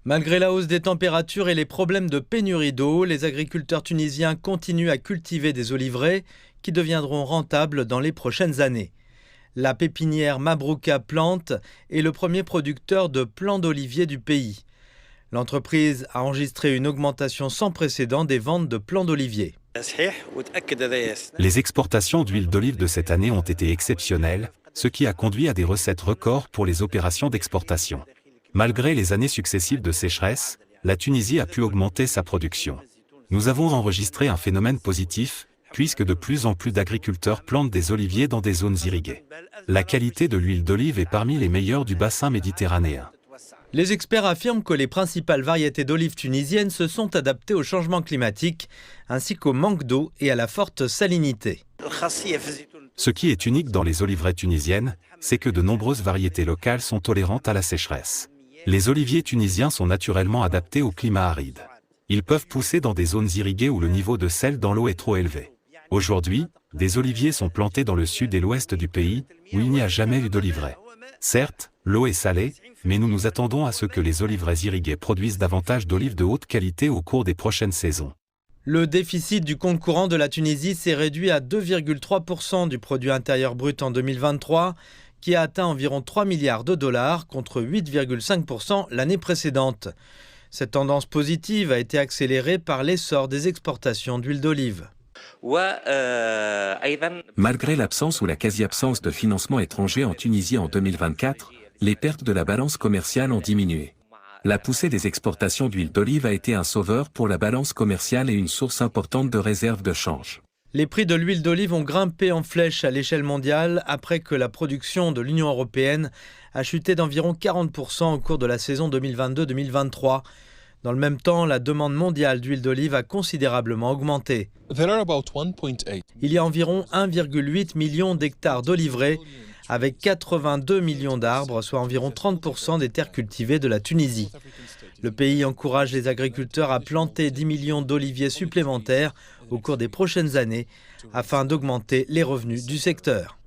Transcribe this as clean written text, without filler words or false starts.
Malgré la hausse des températures et les problèmes de pénurie d'eau, les agriculteurs tunisiens continuent à cultiver des oliveraies qui deviendront rentables dans les prochaines années. La pépinière Mabrouka Plante est le premier producteur de plants d'oliviers du pays. L'entreprise a enregistré une augmentation sans précédent des ventes de plants d'oliviers. Les exportations d'huile d'olive de cette année ont été exceptionnelles, ce qui a conduit à des recettes records pour les opérations d'exportation. Malgré les années successives de sécheresse, la Tunisie a pu augmenter sa production. Nous avons enregistré un phénomène positif, puisque de plus en plus d'agriculteurs plantent des oliviers dans des zones irriguées. La qualité de l'huile d'olive est parmi les meilleures du bassin méditerranéen. Les experts affirment que les principales variétés d'olives tunisiennes se sont adaptées au changement climatique, ainsi qu'au manque d'eau et à la forte salinité. Ce qui est unique dans les oliveraies tunisiennes, c'est que de nombreuses variétés locales sont tolérantes à la sécheresse. Les oliviers tunisiens sont naturellement adaptés au climat aride. Ils peuvent pousser dans des zones irriguées où le niveau de sel dans l'eau est trop élevé. Aujourd'hui, des oliviers sont plantés dans le sud et l'ouest du pays, où il n'y a jamais eu d'oliveraies. Certes, l'eau est salée, mais nous nous attendons à ce que les oliveraies irriguées produisent davantage d'olives de haute qualité au cours des prochaines saisons. Le déficit du compte courant de la Tunisie s'est réduit à 2,3% du produit intérieur brut en 2023, qui a atteint environ 3 milliards de dollars contre 8,5% l'année précédente. Cette tendance positive a été accélérée par l'essor des exportations d'huile d'olive. Malgré l'absence ou la quasi-absence de financement étranger en Tunisie en 2024, les pertes de la balance commerciale ont diminué. La poussée des exportations d'huile d'olive a été un sauveur pour la balance commerciale et une source importante de réserves de change. Les prix de l'huile d'olive ont grimpé en flèche à l'échelle mondiale après que la production de l'Union européenne a chuté d'environ 40% au cours de la saison 2022-2023. Dans le même temps, la demande mondiale d'huile d'olive a considérablement augmenté. Il y a environ 1,8 million d'hectares d'oliveraies, avec 82 millions d'arbres, soit environ 30% des terres cultivées de la Tunisie. Le pays encourage les agriculteurs à planter 10 millions d'oliviers supplémentaires au cours des prochaines années afin d'augmenter les revenus du secteur.